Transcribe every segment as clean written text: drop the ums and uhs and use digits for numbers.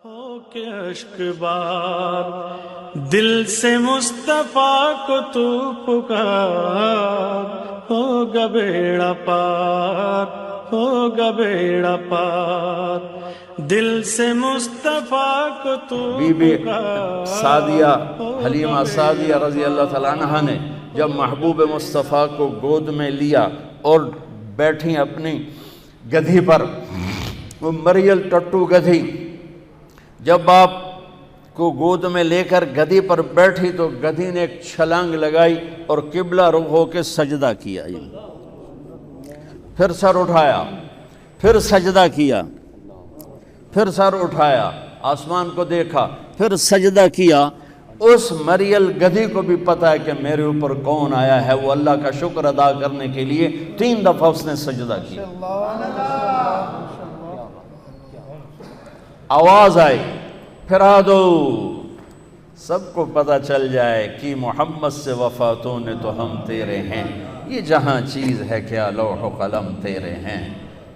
ہو کے اشک بار دل سے مصطفیٰ کو تو پکار، ہوگا بیڑا پار، ہوگا بیڑا پار، دل سے مصطفیٰ کو تو بی بی پکار۔ سعدیہ حلیمہ سعدیہ رضی اللہ تعالیٰ عنہ نے جب محبوب مصطفیٰ کو گود میں لیا اور بیٹھی اپنی گدھی پر، وہ مریل ٹٹو گدھی جب آپ کو گود میں لے کر گدھی پر بیٹھی تو گدھی نے ایک چھلانگ لگائی اور قبلہ رخ ہو کے سجدہ کیا، پھر سر اٹھایا، پھر سجدہ کیا، پھر سر اٹھایا، آسمان کو دیکھا، پھر سجدہ کیا۔ اس مریل گدھی کو بھی پتا ہے کہ میرے اوپر کون آیا ہے، وہ اللہ کا شکر ادا کرنے کے لیے 3 دفعہ اس نے سجدہ کیا۔ آواز آئی پھرا دو، سب کو پتہ چل جائے کہ محمد سے وفاتوں نے تو ہم تیرے ہیں، یہ جہاں چیز ہے کیا لوح و قلم تیرے ہیں۔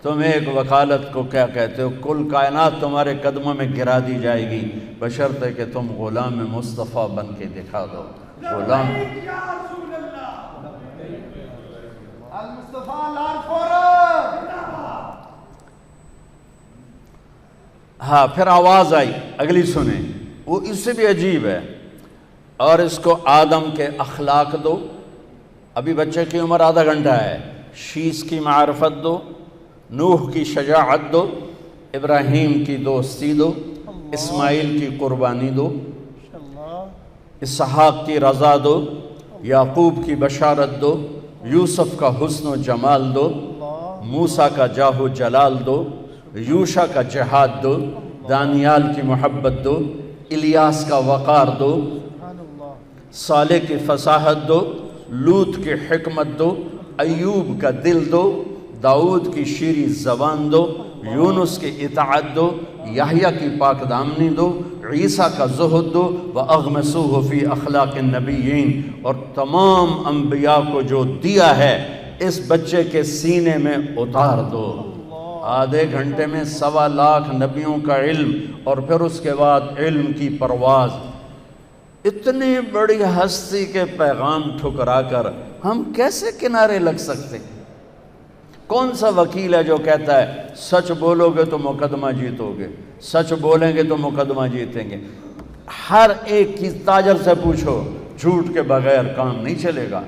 تم ایک وکالت کو کیا کہتے ہو، کل کائنات تمہارے قدموں میں گرا دی جائے گی بشرطے کہ تم غلام مصطفیٰ بن کے دکھا دو۔ غلام ہاں، پھر آواز آئی، اگلی سنیں، وہ اس سے بھی عجیب ہے، اور اس کو آدم کے اخلاق دو، ابھی بچے کی عمر آدھا گھنٹہ ہے، شیش کی معرفت دو، نوح کی شجاعت دو، ابراہیم کی دوستی دو، اسماعیل کی قربانی دو، اسحاق کی رضا دو، یعقوب کی بشارت دو، یوسف کا حسن و جمال دو، موسیٰ کا جاہ و جلال دو، یوشع کا جہاد دو، دانیال کی محبت دو، الیاس کا وقار دو، صالح کی فصاحت دو، لوط کی حکمت دو، ایوب کا دل دو، داؤد کی شیریں زبان دو، یونس کی اطاعت دو، یحییٰ کی پاک دامنی دو، عیسیٰ کا زہد دو، وَأَغْمَسُوهُ فِي أَخْلَاقِ النَّبِيِّينَ، اور تمام انبیاء کو جو دیا ہے اس بچے کے سینے میں اتار دو۔ آدھے گھنٹے میں 1.25 لاکھ نبیوں کا علم، اور پھر اس کے بعد علم کی پرواز۔ اتنی بڑی ہستی کے پیغام ٹھکرا کر ہم کیسے کنارے لگ سکتے؟ کون سا وکیل ہے جو کہتا ہے سچ بولو گے تو مقدمہ جیتو گے، سچ بولیں گے تو مقدمہ جیتیں گے؟ ہر ایک کی تاجر سے پوچھو، جھوٹ کے بغیر کام نہیں چلے گا۔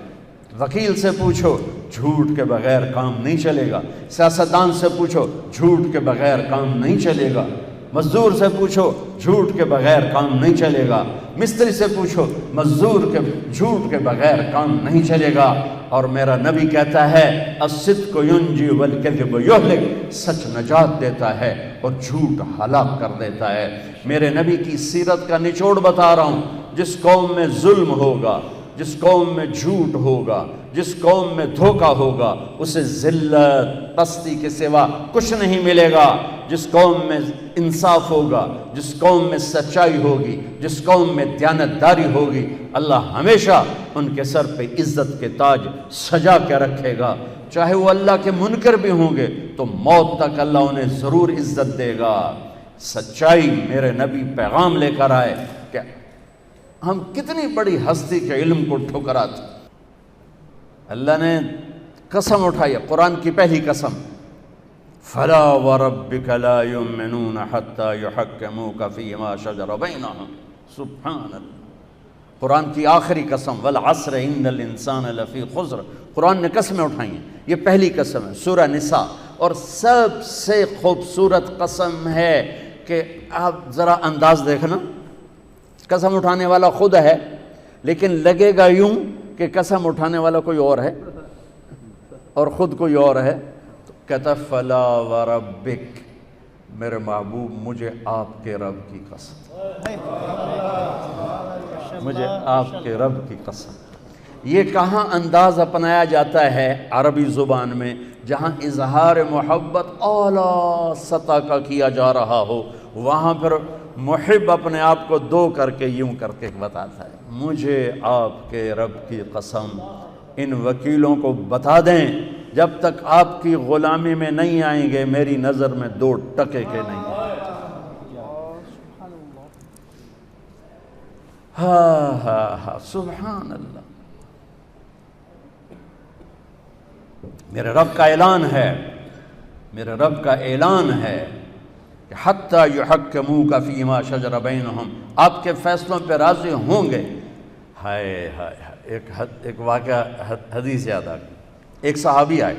وکیل سے پوچھو، جھوٹ کے بغیر کام نہیں چلے گا۔ سیاستدان سے پوچھو، جھوٹ کے بغیر کام نہیں چلے گا۔ مزدور سے پوچھو، جھوٹ کے بغیر کام نہیں چلے گا۔ مستری سے پوچھو، جھوٹ کے بغیر کام نہیں چلے گا۔ اور میرا نبی کہتا ہے الصدق ینجی والکذب یہلک، سچ نجات دیتا ہے اور جھوٹ ہلاک کر دیتا ہے۔ میرے نبی کی سیرت کا نچوڑ بتا رہا ہوں، جس قوم میں ظلم ہوگا، جس قوم میں جھوٹ ہوگا، جس قوم میں دھوکہ ہوگا، اسے ذلت پستی کے سوا کچھ نہیں ملے گا۔ جس قوم میں انصاف ہوگا، جس قوم میں سچائی ہوگی، جس قوم میں دیانتداری ہوگی، اللہ ہمیشہ ان کے سر پہ عزت کے تاج سجا کے رکھے گا۔ چاہے وہ اللہ کے منکر بھی ہوں گے تو موت تک اللہ انہیں ضرور عزت دے گا۔ سچائی میرے نبی پیغام لے کر آئے کہ ہم کتنی بڑی ہستی کے علم کو ٹھکراتے۔ اللہ نے قسم اٹھائی، قرآن کی پہلی قسم، فَلَا وَرَبِّكَ لَا يُؤْمِنُونَ حَتَّى يُحَكِّمُوكَ فِي مَا شَجَرَ بَيْنَهُمْ، سبحان اللہ۔ قرآن کی آخری قسم، وَالْعَصْرِ إِنَّ الْإِنسَانَ لَفِي خُسْرٍ، قرآن نے قسمیں اٹھائی ہیں، یہ پہلی قسم ہے، سورہ نساء، اور سب سے خوبصورت قسم ہے کہ آپ ذرا انداز دیکھنا، قسم اٹھانے والا خود ہے لیکن لگے گا یوں کہ قسم اٹھانے والا کوئی اور ہے اور خود کوئی اور ہے۔ تو کہتا فلا وربک، میرے محبوب مجھے آپ کے رب کی قسم، مجھے آپ کے رب کی قسم۔ یہ کہاں انداز اپنایا جاتا ہے عربی زبان میں جہاں اظہار محبت اعلیٰ سطح کا کیا جا رہا ہو، وہاں پھر محب اپنے آپ کو دو کر کے یوں کر کے بتاتا ہے، مجھے آپ کے رب کی قسم۔ ان وکیلوں کو بتا دیں جب تک آپ کی غلامی میں نہیں آئیں گے میری نظر میں 2 ٹکے کے نہیں ہیں۔ سبحان اللہ. میرے رب کا اعلان ہے، میرے رب کا اعلان ہے کہ حتیٰ یحکموک فیما شجر بینہم، آپ کے فیصلوں پہ راضی ہوں گے. ہائے ہائے ایک واقعہ حدیث یاد آ گئی. ایک صحابی آئے،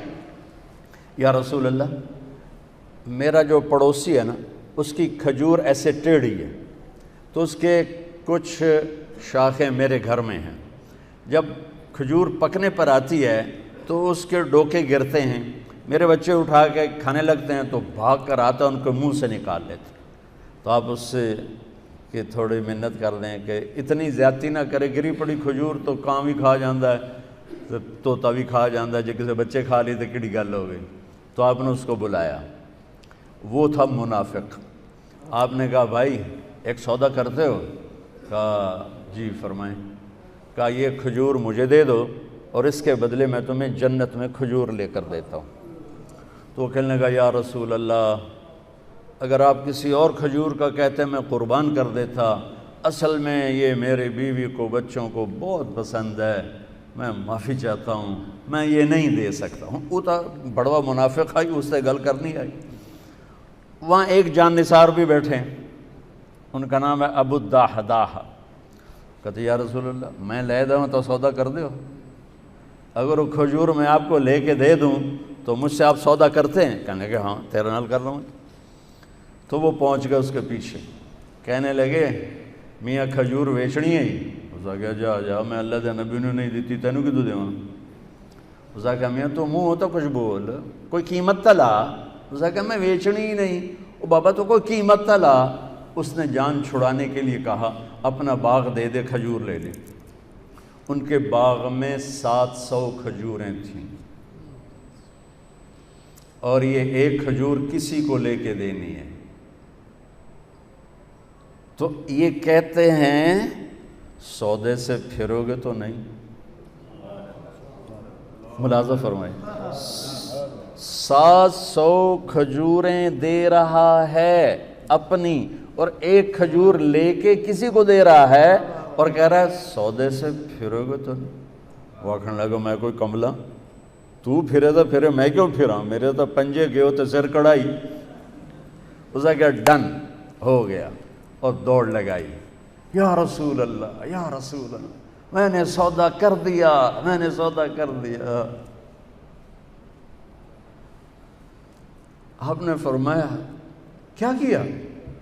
یا رسول اللہ میرا جو پڑوسی ہے نا اس کی کھجور ایسے ٹیڑھی ہے، تو اس کے کچھ شاخیں میرے گھر میں ہیں، جب کھجور پکنے پر آتی ہے تو اس کے ڈوکے گرتے ہیں، میرے بچے اٹھا کے کھانے لگتے ہیں تو بھاگ کر آتا ان کو منہ سے نکال لیتے. تو آپ اس سے کہ تھوڑی منت کر دیں کہ اتنی زیادتی نہ کرے، گری پڑی کھجور تو کام بھی کھا جاندہ ہے، طوطا بھی کھا جاندہ ہے، جے کسی بچے کھا لی تو کڑی گل ہو گئی. تو آپ نے اس کو بلایا، وہ تھا منافق. آپ نے کہا بھائی ایک سودا کرتے ہو؟ کہا جی فرمائیں. کہا یہ کھجور مجھے دے دو اور اس کے بدلے میں تمہیں جنت میں کھجور لے کر دیتا ہوں. تو وہ کہنے لگا یا رسول اللہ اگر آپ کسی اور کھجور کا کہتے میں قربان کر دیتا، اصل میں یہ میرے بیوی کو بچوں کو بہت پسند ہے، میں معافی چاہتا ہوں، میں یہ نہیں دے سکتا ہوں. وہ تو بڑوا منافق آئی، اس سے گل کرنی آئی. وہاں ایک جان نثار بھی بیٹھے ہیں، ان کا نام ہے ابو الدحداح. کہتے یا رسول اللہ میں لے دوں تو سودا کر دو، اگر وہ کھجور میں آپ کو لے کے دے دوں تو مجھ سے آپ سودا کرتے ہیں؟ کہنے کہ ہاں تیرے نال کر رہا ہوں. تو وہ پہنچ گئے اس کے پیچھے، کہنے لگے میاں کھجور ویچنی ہے. اس نے کہا جا جا میں اللہ دے نبی نے نہیں دیتی تینوں کدوں دیواں. اس نے کہا میاں تو منہ ہوتا کچھ بول، کوئی قیمت تا لا. اس نے کہا میں ویچنی ہی نہیں. او بابا تو کوئی قیمت تا لا. اس نے جان چھڑانے کے لیے کہا اپنا باغ دے دے کھجور لے لے. ان کے باغ میں 700 کھجوریں تھیں اور یہ ایک کھجور کسی کو لے کے دینی ہے. تو یہ کہتے ہیں سودے سے پھرو گے تو نہیں. ملاحظہ فرمائیں 700 کھجوریں دے رہا ہے اپنی اور ایک کھجور لے کے کسی کو دے رہا ہے اور کہہ رہا ہے سودے سے پھرو گے تو نہیں. وہ کہنے لگا میں کوئی کملا، تو پھرے تو پھرے میں کیوں پھراں، میرے تو پنجے گئے ہو تو سر کڑائی. اس نے کہا ڈن ہو گیا اور دوڑ لگائی. یا رسول اللہ یا رسول اللہ میں نے سودا کر دیا، میں نے سودا کر دیا. آپ نے فرمایا کیا کیا،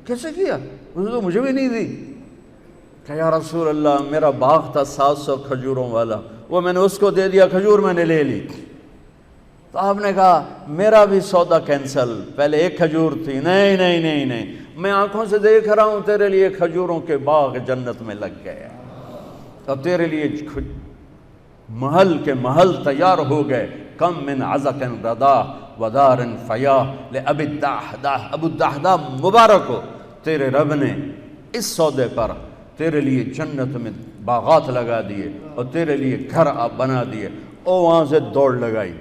کیسے کیا؟ اس نے تو مجھے بھی نہیں دی. کہ یا رسول اللہ میرا باغ تھا 700 کھجوروں والا، وہ میں نے اس کو دے دیا، کھجور میں نے لے لی. تو آپ نے کہا میرا بھی سودا کینسل، پہلے ایک کھجور تھی. نہیں نہیں نہیں نہیں، میں آنکھوں سے دیکھ رہا ہوں تیرے لیے کھجوروں کے باغ جنت میں لگ گئے اور تیرے لیے محل کے محل تیار ہو گئے. کم من عزق ردا ودار فیا لأبی الدحداح. ابو الدحداح مبارک ہو، تیرے رب نے اس سودے پر تیرے لیے جنت میں باغات لگا دیے اور تیرے لیے گھر آپ بنا دیے. اور وہاں سے دوڑ لگائی.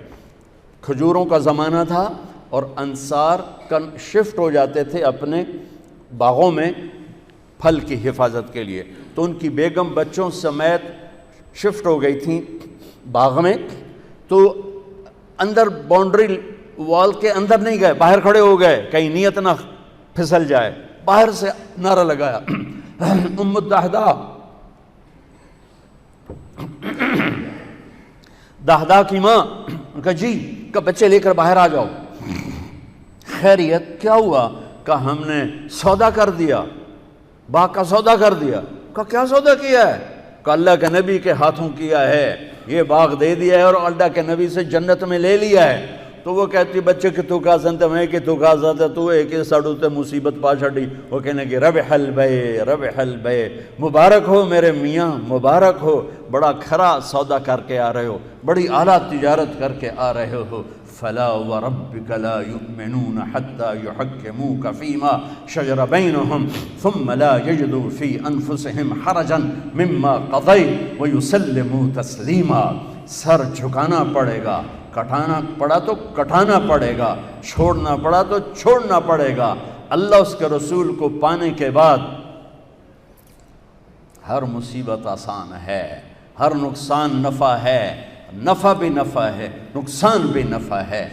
کھجوروں کا زمانہ تھا اور انصار شفٹ ہو جاتے تھے اپنے باغوں میں پھل کی حفاظت کے لیے. تو ان کی بیگم بچوں سمیت شفٹ ہو گئی تھیں باغ میں. تو اندر باؤنڈری وال کے اندر نہیں گئے، باہر کھڑے ہو گئے کہیں نیت نہ پھسل جائے. باہر سے نعرہ لگایا ام الدحداح، دحداح کی ماں. کہا جی، کہ بچے لے کر باہر آ جاؤ. خیریت کیا ہوا؟ کہ ہم نے سودا کر دیا، باغ کا سودا کر دیا. کہ کیا سودا کیا ہے؟ کہ اللہ کے نبی کے ہاتھوں کیا ہے، یہ باغ دے دیا ہے اور اللہ کے نبی سے جنت میں لے لیا ہے. تو وہ کہتی بچے کہ تو کہا سنتے میں کہ تو کہا سنتے تو ایک ساڑھو تے مصیبت پا چھڑی. وہ کہنے کہ ربح البیع ربح البیع، مبارک ہو میرے میاں مبارک ہو، بڑا کھرا سودا کر کے آ رہے ہو، بڑی اعلیٰ تجارت کر کے آ رہے ہو. فلا وربك لا يؤمنون حتى يحكموك فيما شجر بينهم ثم لا يجدوا في انفسهم حرجا مما قضيت ويسلموا تسليما. سر جھکانا پڑے گا، کٹانا پڑا تو کٹانا پڑے گا، چھوڑنا پڑا تو چھوڑنا پڑے گا. اللہ اس کے رسول کو پانے کے بعد ہر مصیبت آسان ہے، ہر نقصان نفع ہے، نفع بھی نفع ہے، نقصان بھی نفع ہے۔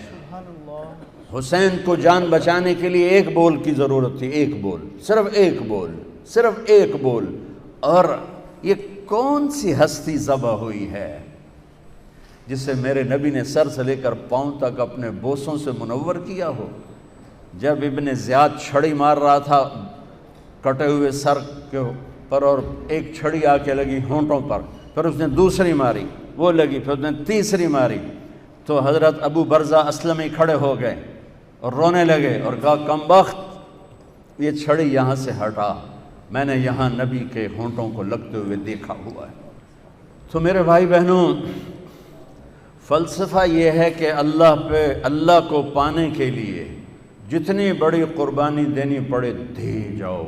حسین کو جان بچانے کے لیے ایک بول کی ضرورت تھی، ایک بول، صرف ایک بول، صرف ایک بول۔ اور یہ کون سی ہستی ذبح ہوئی ہے جسے میرے نبی نے سر سے لے کر پاؤں تک اپنے بوسوں سے منور کیا ہو؟ جب ابن زیاد چھڑی مار رہا تھا کٹے ہوئے سر کے پر، اور ایک چھڑی آ کے لگی ہونٹوں پر، پھر اس نے دوسری ماری، وہ لگی، پھر اس نے تیسری ماری، تو حضرت ابو برزہ اسلمی کھڑے ہو گئے اور رونے لگے اور کہا کمبخت، یہ چھڑی یہاں سے ہٹا، میں نے یہاں نبی کے ہونٹوں کو لگتے ہوئے دیکھا ہوا ہے۔ تو میرے بھائی بہنوں، فلسفہ یہ ہے کہ اللہ کو پانے کے لیے جتنی بڑی قربانی دینی پڑے دے جاؤ۔